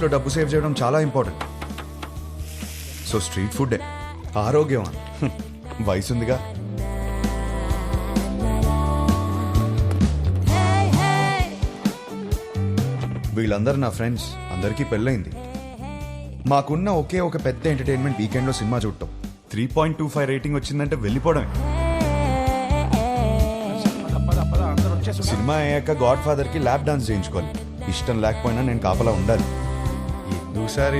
లో డబ్బు సేవ్ చేయడం చాలా ఇంపార్టెంట్. సో స్ట్రీట్ ఫుడ్ ఆరోగ్యం. వయసు ఉందిగా. వీళ్ళందరూ నా ఫ్రెండ్స్, అందరికీ పెళ్ళైంది. మాకున్న ఒకే ఒక పెద్ద ఎంటర్టైన్మెంట్ వీకెండ్ లో సినిమా చూడటం. 3.25 రేటింగ్ వచ్చిందంటే వెళ్ళిపోవడమే. సినిమా అయ్యాక గాడ్ ఫాదర్ కి ల్యాప్ డాన్స్ చేయించుకోవాలి. ఇష్టం లేకపోయినా నేను కాపలా ఉండాలి. ఎందుసారి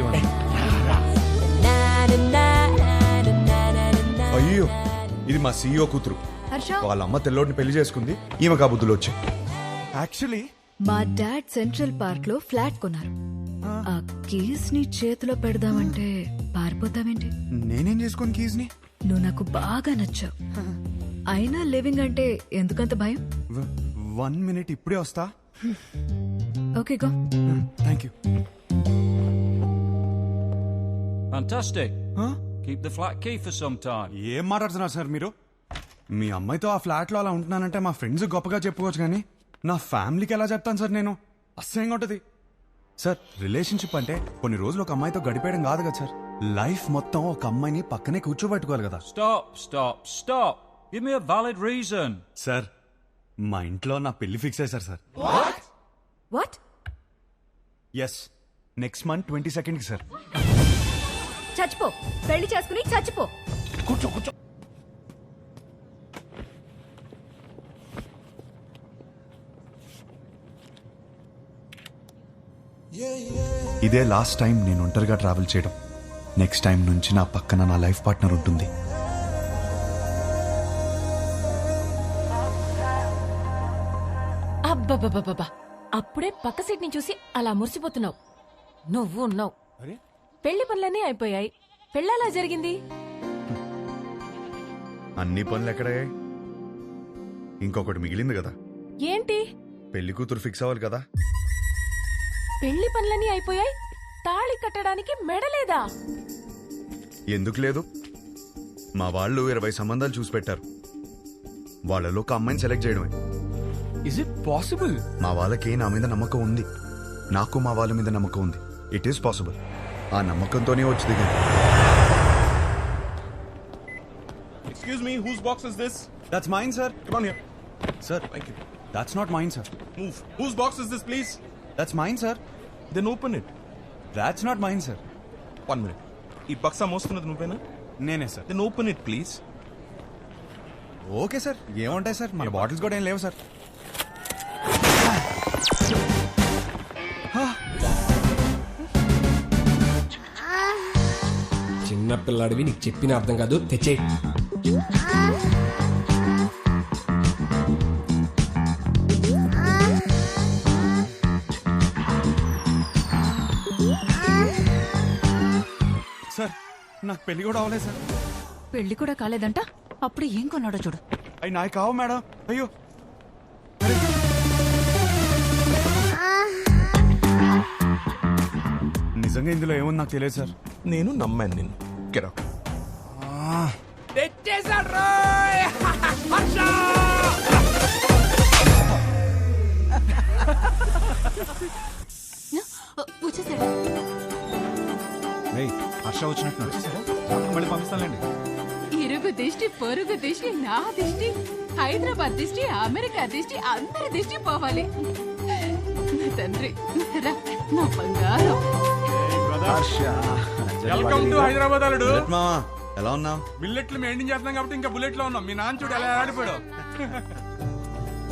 అయ్యో, ఇది మా సీఈఓ కూతురు. వాళ్ళ అమ్మ తెల్లోడిని పెళ్లి చేసుకుంది. ఈమె కాబుద్దులు వచ్చాయి. యాక్చువల్లీ మా డాడ్ సెంట్రల్ పార్క్ లో ఫ్లాట్ కొన్నారు. ఆ కీస్ ని చేతిలో పెడదామంటే పారిపోతావేంటి? నేనేం చేసుకోను కీస్ ని. నువ్వు నాకు బాగా నచ్చావు. అయినా లివింగ్ అంటే ఎందుకంత భయం? 1 minute, ఇప్పుడే వస్తా. Okay go. Thank you. Fantastic. Keep the flat key for some time. ఏం మాట్లాడుతున్నారు సార్ మీరు? మీ అమ్మాయితో ఆ ఫ్లాట్ లో అలా ఉంటున్నానంటే మా ఫ్రెండ్స్ గొప్పగా చెప్పుకోవచ్చు, కానీ నా ఫ్యామిలీకి ఎలా చెప్తాను సార్ నేను? అసహ్యంగా ఉంటది సార్. రిలేషన్షిప్ అంటే కొన్ని రోజులు ఒక అమ్మాయితో గడిపేయడం కాదు కదా సార్. లైఫ్ మొత్తం ఒక అమ్మాయిని పక్కనే కూర్చోబెట్టుకోవాలి కదా. Stop. Give me a valid reason. Sir, మా ఇంట్లో నా పెళ్లి ఫిక్స్ అయ్యారు sir. What? Yes, next month 22nd sir. చచ్చిపో. పెళ్లి చేసుకుని చచ్చిపో. కూర్చో. ఇదే లాస్ట్ టైం నేను ఒంటరిగా ట్రావెల్ చేయడం. నెక్స్ట్ టైం నుంచి నా పక్కన నా లైఫ్ పార్ట్నర్ ఉంటుంది. అబ్బబ్బబ్బబ్బా, అప్పుడే పక్క సీట్ ని చూసి అలా మురిసిపోతున్నావు. నువ్వు ఉన్నావు. పెళ్లి పనులన్నీ అయిపోయాయి. పెళ్ళలా జరిగింది. అన్ని పనులు ఎక్కడయ్యాయి? ఇంకొకటి మిగిలింది కదా. ఏంటి? పెళ్లి కూతురు ఫిక్స్ అవ్వాలి కదా. పెళ్లి పనులన్నీ అయిపోయాయి. తాళి కట్టడానికి మెడలేదా? ఎందుకు లేదు? మా వాళ్ళు 20 సంబంధాలు చూసి పెట్టారు. వాళ్ళలో ఒక అమ్మాయిని సెలెక్ట్ చేయడమే. Is it possible? మా వాళ్ళకి నా మీద నమ్మకం ఉంది. నాకు మా వాళ్ళ మీద నమ్మకం ఉంది. It is possible. ఆ నమ్మకంతోనే వచ్చి దిగాను. Excuse me, whose box is this? That's mine sir. Come on here. Sir, thank you. That's not mine sir. Move. Whose box is this, please? That's mine sir. Then open it. That's not mine sir. 1 minute. ఈ బక్సా మోస్తున్నది నువ్వేనా? నేనే sir. Then open it, please. Okay sir, ఏముంటాయి sir, మన bottles కూడా ఏం లేవు సార్. చిన్న పిల్లాడివి, నీకు చెప్పిన అర్థం కాదు. తెచ్చేయి. సార్, నాకు పెళ్లి కూడా అవ్వలేదు సార్. పెళ్లి కూడా కాలేదంట. అప్పుడు ఏం కొన్నాడో చూడు. అవి నాకు కావు మేడం. అయ్యో, నిజంగా ఇందులో ఏముంది నాకు తెలియదు సార్. నేను నమ్మాను నిన్ను. Get out. వచ్చేసాడు. హర్ష వచ్చినట్టు మళ్ళీ పంపిస్తానండి. ఇరుగు దిష్టి, పొరుగు దిష్టి, నా దిష్టి, హైదరాబాద్ దిష్టి, అమెరికా దిష్టి, అందరి దిష్టి పోవాలి. నా తండ్రి, రా, నా బంగారం. వెల్కమ్ టు హైదరాబాద్ అల్లుడు. మామా, ఎలా ఉన్నావు? బిల్లెట్లు మెయింటైన్ చేస్తున్నాం కాబట్టి ఇంకా బుల్లెట్ లో ఉన్నాం. మీ నాన్న చూడు ఎలా ఆడిపోయాడు.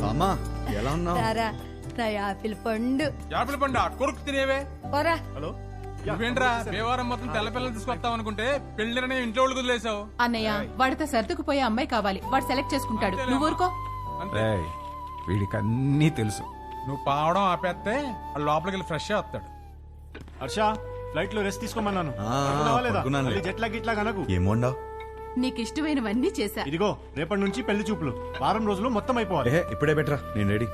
మామా, ఎలా ఉన్నావు? నా యాపిల్ పండు. యాపిల్ పండు కొరుకు తినేవే. పోరా. హలో, నువ్వేంట్రా దేవారం మొత్తం తెల్ల పిల్లలు తీసుకొస్తావు అనుకుంటే పెళ్లిరనే ఇంట్లో వాళ్ళు కుదిలేసావు. అన్నయ్య, వాడితో సర్దుకుపోయే అమ్మాయి కావాలి. వాడు సెలెక్ట్ చేసుకుంటాడు. నువ్వు ఊరుకో. వీడికి అన్నీ తెలుసు. నువ్వు పావడం ఆపేస్తే వాడు లోపలికి వెళ్ళి ఫ్రెష్ వస్తాడు. హర్ష, ఫ్లైట్ లో రెస్ట్ తీసుకోమన్నాను. జెట్లాగ్ ఇట్లాగా అనకు. ఏమోండావు? నీకు ఇష్టమైనవన్నీ చేశా. ఇదిగో, రేపటి నుంచి పెళ్లి చూపులు. వారం రోజులు మొత్తం అయిపోవాలి. ఇప్పుడే బెటరా, నేను రెడీ.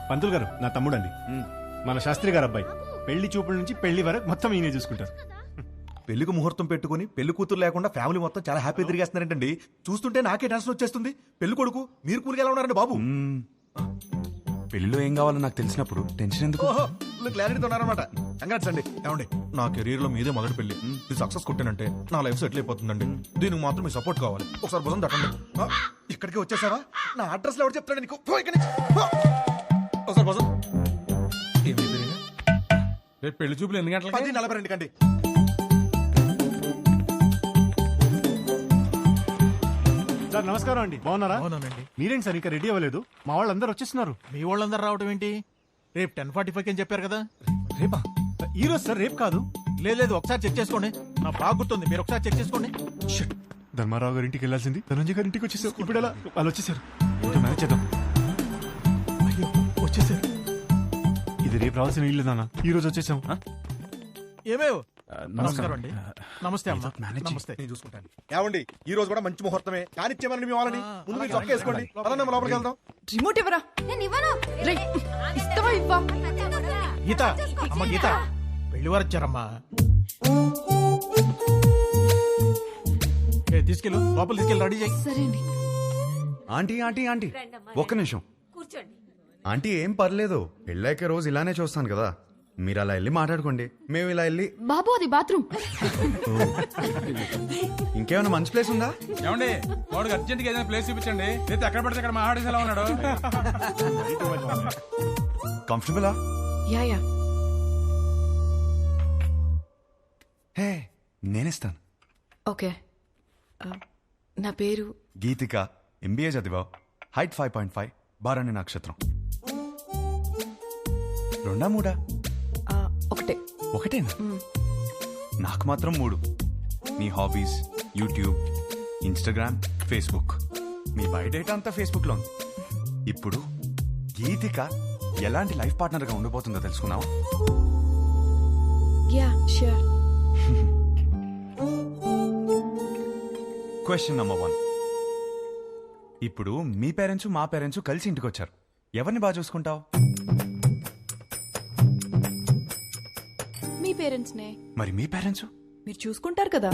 పంతులు గారు నా తమ్ముడండి, మన శాస్త్రి గారు అబ్బాయి. పెళ్లి చూపుల నుంచి పెళ్లి వరకు మొత్తం ఈయనే చూసుకుంటారు. పెళ్లికి ముహూర్తం పెట్టుకుని పెళ్లి కూతురు లేకుండా ఫ్యామిలీ మొత్తం చాలా హ్యాపీ తిరిగేస్తున్నారంటండి. చూస్తుంటే నాకే టెన్షన్ వచ్చేస్తుంది. పెళ్లి కొడుకు మీరు కూలికి ఎలా ఉన్నారండి బాబు? పెళ్లిలో ఏం కావాలో నాకు తెలిసినప్పుడు టెన్షన్ ఎందుకు? ఫుల్ క్లారిటీతో ఉన్నారన్నమాట. కంగ్రాట్స్ అండి. ఏమండి నా కెరీర్ లో మీదే మొదటి పెళ్లి. ఇది సక్సెస్ కొట్టానంటే నా లైఫ్ సెటిల్ అయిపోతుందండి. దీనికి మాత్రం మీ సపోర్ట్ కావాలి. ఒకసారి భుజం తట్టండి. ఇక్కడికి వచ్చేసావా? నా అడ్రస్ లో ఎవరు చెప్తాడు నీకు? పో ఇక్కడి నుంచి. పో. ఒకసారి భుజం. రేపు పెళ్లి చూపులు ఎన్ని గంటలకి? 10:42 కండి. సార్ నమస్కారం అండి, బాగున్నారా? అవునండి. మీరేంటి సార్ ఇంకా రెడీ అవ్వలేదు? మా వాళ్ళందరూ వచ్చేస్తున్నారు. మీ వాళ్ళందరూ రావడం ఏంటి? రేపు 10:45 అని చెప్పారు కదా. రేపా? ఈ రోజు సార్, రేపు కాదు. లేదు ఒకసారి చెక్ చేసుకోండి. నాకు బాగా గుర్తుంది, మీరు ఒకసారి చెక్ చేసుకోండి. ధర్మారావు గారి ఇంటికి వెళ్ళాల్సింది ధనంజయ్ గారి ఇంటికి వచ్చేసారు. ఇప్పుడు ఎలా? వాళ్ళు వచ్చేసారు. ఏంటో మేనేజ్ చేద్దాం. అయ్యో వచ్చేసారు. ఇది రేపు రావాల్సిన ఇల్లు నాన్న, ఈ రోజు వచ్చేసాం. ఏమేవ్ నమస్కారం అండి. నమస్తే అమ్మా. నమస్తే. నేను చూసుకుంటాను. ఏమండి ఈ రోజు కూడా మంచి ముహూర్తమే. కానిచ్చేమని మీ వాళ్ళని ముందు మీరు చొక్కా వేసుకోండి. పదండి మనం లోపలికి వెళ్దాం. రిమోట్ ఎవరా? రేయ్, ఇస్తావా ఇవ్వా? గీత, అమ్మ గీత, పెళ్లి వారు వచ్చారమ్మా. తీసుకెళ్ళు, లోపల తీసుకెళ్ళి రెడీ చేయి. సరే అండి. ఆంటీ ఆంటీ ఆంటీ ఒక్క నిమిషం. ఆంటీ ఏం పర్లేదు, పెళ్ళాక రోజు ఇలానే చూస్తాను కదా, మీరు అలా వెళ్ళి మాట్లాడుకోండి, మేము ఇలా వెళ్ళి. బాబు అది బాత్రూమ్. ఇంకేమైనా మంచి ప్లేస్ ఉందా? ఏమండి వాడికి అర్జెంట్ గా ఏదైనా ప్లేస్ చూపించండి. అయితే ఎక్కడ పడితే అక్కడ మా ఆడేసి ఎలా ఉన్నాడు. కంఫర్టబులా? యా హే నేనిస్తాను. ఓకే. నా పేరు గీతిక, ఎంబీఏ చదివా, హైట్ 5.5, బారాణి నక్షత్రం. 2 3? ఒకటే. ఒకటేనా? నాకు మాత్రం 3. నీ హాబీస్ యూట్యూబ్, ఇన్స్టాగ్రామ్, ఫేస్బుక్. మీ బయోడేటా అంతా ఫేస్బుక్ లో ఉంది. ఇప్పుడు గీతిక ఎలాంటి లైఫ్ పార్ట్నర్ గా ఉండబోతుందో తెలుసుకున్నావా? Yeah sure. Question number 1. ఇప్పుడు మీ పేరెంట్స్ మా పేరెంట్స్ కలిసి ఇంటికి వచ్చారు, ఎవరిని బాగా చూసుకుంటావు? మీ పేరెంట్స్ నే. మరి మీ పేరెంట్స్? మీరు చూసుకుంటారు కదా.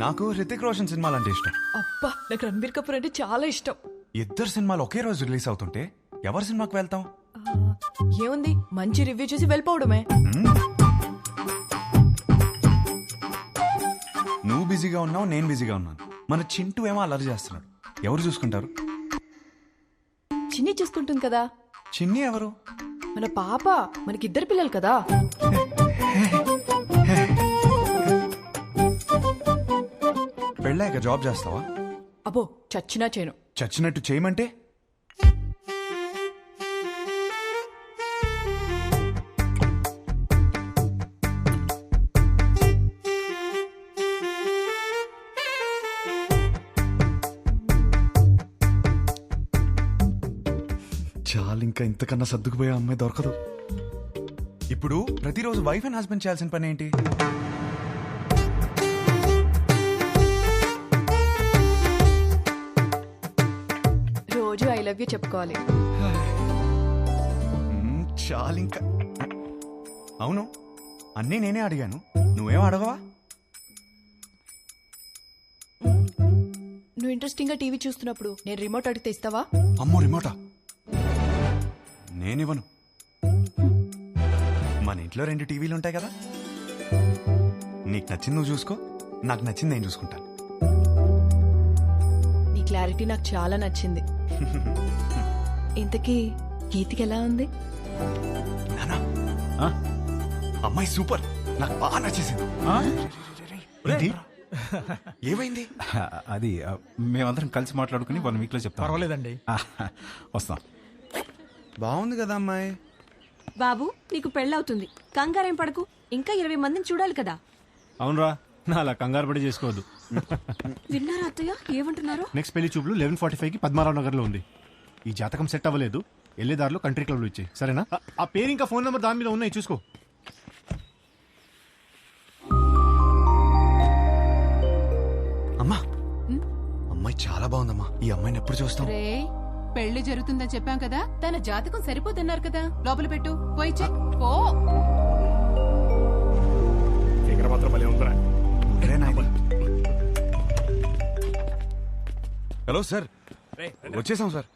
నాకు హృతిక్ రోషన్ సినిమాలు అంటే ఇష్టం. అబ్బా, నాకు రణబీర్ కపూర్ అంటే చాలా ఇష్టం. ఇద్దరు సినిమాలు ఒకే రోజు రిలీజ్ అవుతుంటే ఎవరి సినిమాకి వెళ్తాం? ఏముంది, మంచి రివ్యూ చూసి వెళ్ళిపోవడమే. నువ్వు బిజీగా ఉన్నావు, నేను బిజీగా ఉన్నాను. మన చింటూ ఏమో అల్లరి చేస్తున్నాడు, ఎవరు చూసుకుంటారు? చిన్ని చూసుకుంటుంది కదా. చిన్ని ఎవరు? మన పాప. మనకిద్దరు పిల్లలు కదా. పెళ్ళాక జాబ్ చేస్తావా? అబ్బో, చచ్చినా చేయను. చచ్చినట్టు చేయమంటే? చాలు, ఇంకా ఇంతకన్నా సర్దుకుపోయే అమ్మాయి దొరకదు. ఇప్పుడు ప్రతిరోజు వైఫ్ అండ్ హస్బెండ్ చేయాల్సిన పని ఏంటి? రోజు ఐ లవ్ యూ చెప్పుకోవాలి. చాలు ఇంకా. అవును, అన్నీ నేనే అడిగాను, నువ్వేం అడగవా? నువ్వు ఇంట్రెస్టింగ్ గా టీవీ చూస్తున్నప్పుడు నేను రిమోట్ అడిగితే ఇస్తావా? అమ్మో, రిమోటా? నేనివ్వను. మన ఇంట్లో 2 టీవీలు ఉంటాయి కదా, నీకు నచ్చింది నువ్వు చూసుకో, నాకు నచ్చింది నేను చూసుకుంటాను. నీ క్లారిటీ నాకు చాలా నచ్చింది. ఇంతకీ గీతికి ఎలా ఉంది? నానా, అమ్మాయి సూపర్, నాకు బాగా నచ్చేసింది. ఏమైంది? అది మేమందరం కలిసి మాట్లాడుకుని 1 వీక్ లో చెప్తాం. పర్వాలేదండి, వస్తాం. బాగుంది కదా అమ్మాయి. బాబు, నీకు పెళ్ళవుతుంది, కంగారేం పడకు. ఇంకా 20 మందిని చూడాలి కదా. అవునరా, నా అలా కంగారు పడి చేసుకోవద్దు. విన్నారా అత్తయ్య ఏమంటున్నారు? నెక్స్ట్ పెళ్లి చూపులు 11:45కి పద్మారావు నగర్ లో ఉంది. ఈ జాతకం సెట్ అవ్వలేదు, వెళ్ళేదారిలో కంట్రీ క్లబ్ లో ఇచ్చాయి, సరేనా? ఆ పేరు ఇంకా ఫోన్ నెంబర్ దాని మీద ఉన్నాయి, చూసుకో. అమ్మా, అమ్మాయి చాలా బాగుందమ్మా. ఈ అమ్మాయిని ఎప్పుడు చూస్తాం? రే, పెళ్లి జరుగుతుందని చెప్పాం కదా, తన జాతకం సరిపోతున్నారు కదా, లోపల పెట్టు, పోయి చెక్. పో. హలో సార్, వచ్చేసాం sir.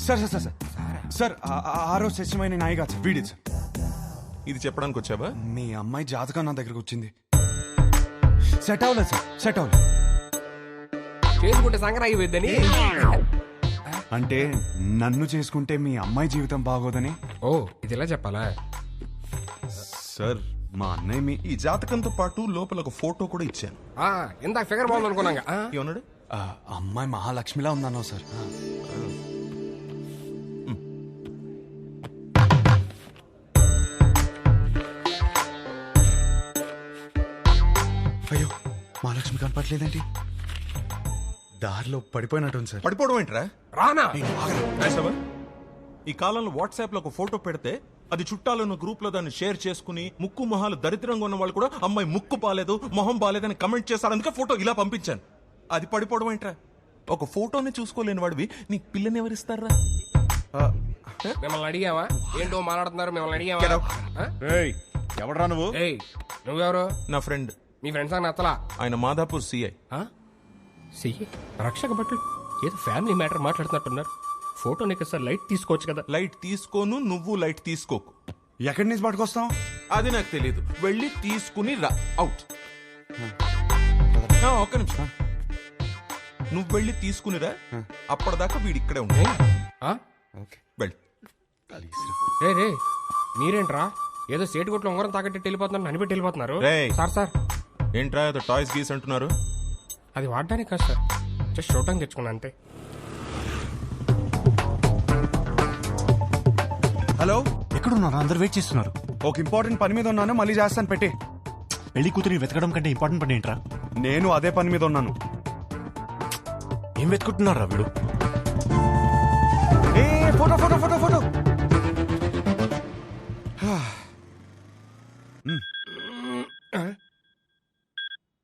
Sir sir sir sir sir ఆ రోజు సత్యమైన నాయి కాదు సార్ వీడి సార్. ఇది చెప్పడానికి వచ్చావా? మీ అమ్మాయి జాతకం నా దగ్గరకు వచ్చింది. సెట్ అవ్వలేదు సార్, సెట్ అవ్వలేదు. చేసుకుంటే సంగతి అయిపోద్దని. అంటే నన్ను చేసుకుంటే మీ అమ్మాయి జీవితం బాగోదని. ఓ ఇది ఇలా చెప్పాలా? సార్ మా అన్నయ్య మీ ఈ జాతకంతో పాటు లోపల ఒక ఫోటో కూడా ఇచ్చాను. ఇందాక ఫిగర్ బాగుంది అనుకున్నాగా. ఏమన్నాడు? అమ్మాయి మహాలక్ష్మిలా ఉందన్నావు సార్. అయ్యో మహాలక్ష్మి కనపట్లేదేంటి? దారిలో పడిపోయినట్టుంది సార్. పడిపోవడం ఏంట్రా? రానా రాసావా? ఈ కాలంలో వాట్సాప్ లో ఒక ఫోటో పెడితే అది చుట్టాలను గ్రూప్ లో దాన్ని షేర్ చేసుకుని ముక్కు మొహాలు దరిద్రంగా ఉన్న వాళ్ళు కూడా అమ్మాయి ముక్కు బాలేదు మొహం బాలేదని కమెంట్ చేస్తారు. అందుకే ఫోటో ఇలా పంపించాను. అది పడిపోవడం ఏంట్రా? ఒక ఫోటోని చూసుకోలేని వాడివి నీకు పిల్లని ఎవరిస్తారా? మిమ్మల్ని అడిగావా? ఏంటో మాట్లాడుతున్నారు, మిమ్మల్ని అడిగావా? ఎవడరా నువ్వు? నువ్వెవరు? నా ఫ్రెండ్. మీ ఫ్రెండ్స్ అని నచ్చలా? ఆయన మాదాపూర్ సిఐ. రక్షక భటులు ఏదో ఫ్యామిలీ మ్యాటర్ మాట్లాడుతున్నట్టున్నారు. ఫోటో నీకు సార్ లైట్ తీసుకోవచ్చు కదా. లైట్ తీసుకోను, నువ్వు లైట్ తీసుకోకు. ఎక్కడి నుంచి పట్టుకొస్తాం? అది నాకు తెలియదు. వెళ్ళి తీసుకుని రా. అవుట్. ఒక్క నిమిషం. నువ్వు వెళ్ళి తీసుకునిరా. అప్పటిదాకా వీడి ఇక్కడే ఉంటాయి. వెళ్ళి. రే మీరేంట్రా ఏదో సేటు కొట్లో ఉంగరం తాకట్టి వెళ్ళిపోతున్నారు, ననిపెట్టి వెళ్ళిపోతున్నారు. సార్ సార్ ఏంట్రా ఏదో టాయ్స్ గీస్ అంటున్నారు? అది వాడడానికి కాదు సార్, జస్ట్ చూడటానికి తెచ్చుకున్నా అంతే. హలో, ఎక్కడున్నారు? అందరు వెయిట్ చేస్తున్నారు. ఒక ఇంపార్టెంట్ పని మీద ఉన్నాను, మళ్ళీ చేస్తాను పెట్టి. పెళ్లి కూతురిని వెతకడం కంటే ఇంపార్టెంట్ పని ఏంట్రా? నేను అదే పని మీద ఉన్నాను. ఏం వెతుకుంటున్నారా వీడు? Photo photo photo photo.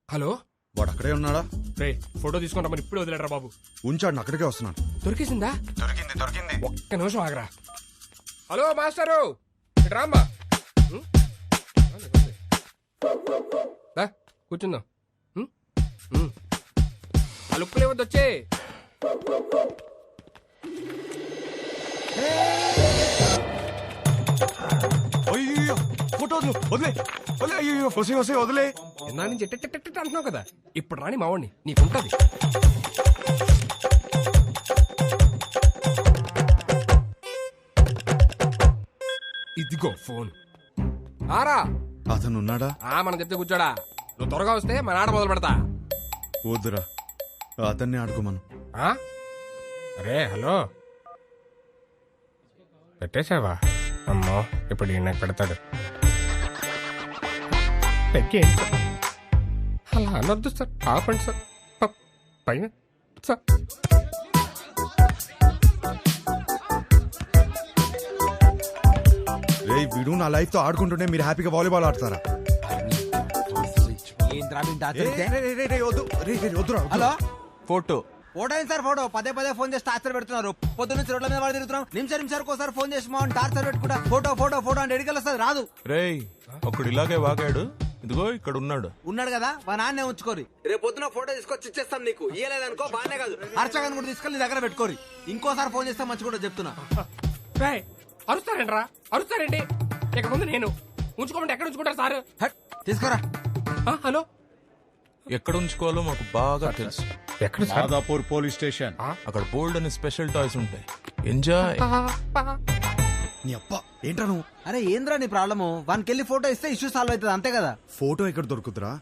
Hello, వాడు అక్కడే ఉన్నాడా? రే ఫోటో తీసుకుంటా మరి ఇప్పుడే వదిలేరా బాబు. ఉంచాడు, అక్కడికే వస్తున్నాను. దొరికేసిందా? దొరికింది దొరికింది. ఒక్క నిమిషం ఆగరా. హలో మాస్టరు, ఇటు రామ్మా. కూర్చుందాం. ఆ లుక్కులు ఇవ్వద్దు, వచ్చే. అయ్యో ఫోటో వదిలే వదిలే. అయ్యో వసే వసే వదిలే. నా నుంచి ఎట్ట అంటున్నావు కదా, ఇప్పుడు రాని మావాడిని నీకుంటది. ఇదిగో ఫోన్. ఆరా అతను ఉన్నాడా? మనం చెప్తే కూర్చోడా. నువ్వు త్వరగా వస్తే మన ఆట మొదలు పెడతా. వద్దురా, అతన్ని ఆడుకోమను. అరే హలో, పెట్టేశావా? అమ్మో ఇప్పుడు నాకు పెడతాడు. అలా అనొద్దు సార్, ఆపండి సార్. పైన సార్. రే వీడు నా లైఫ్ తో ఆడుకుంటుంటే మీరు హ్యాపీగా వాలీబాల్ ఆడతారా? హలో, ఫోటో ఫోటో ఏంటి సార్? ఫోటో పదే పదే ఫోన్ చేసి టార్చర్ పెడుతున్నారు. పొద్దు నుంచి రోడ్ల మీద వాడు తిరుగుతున్నాం. నిమిషానికి ఒకసారి ఫోన్ చేసి మా టార్చర్ పెట్టుకుంటా. ఫోటో ఫోటో ఫోటో అంటే ఎడికెళ్ళి వస్తుంది, రాదు. రేయ్ ఒకడు ఇలాగే వాగాడు, ఇదిగో ఇక్కడ ఉన్నాడు. ఉన్నాడు కదా, మా నాన్నే ఉంచుకోరి. రేపు పొద్దున ఫోటో తీసుకొచ్చి ఇచ్చేస్తాం నీకు. ఇయ్యలేదనుకో బానే కాదు, అర్చకని కూడా తీసుకెళ్ళి నీ దగ్గర పెట్టుకోరి. ఇంకోసారి ఫోన్ చేస్తే మంచి కూడా చెప్తున్నా. అరుస్తారండి రా, అరుస్తారండి. ఇక ముందు నేను ఉంచుకోమంటే ఎక్కడ ఉంచుకుంటారు సార్? తీసుకురా. హలో, ఎక్కడ ఉంచుకోవాలో మాకు బాగా తెలుసు. ఎక్కడ? Madhapur police station. అక్కడ బోల్డ్ అని స్పెషల్ టాయ్స్ ఉంటాయి. ఎంజాయ్. నీ అప్ప ఏంట్రా నువ్వు? అరే ఏంద్రా నీ ప్రాబ్లము? వానికి వెళ్ళి ఫోటో ఇస్తే ఇష్యూ సాల్వ్ అవుతుంది, అంతే కదా. ఫోటో ఎక్కడ దొరుకుతురా?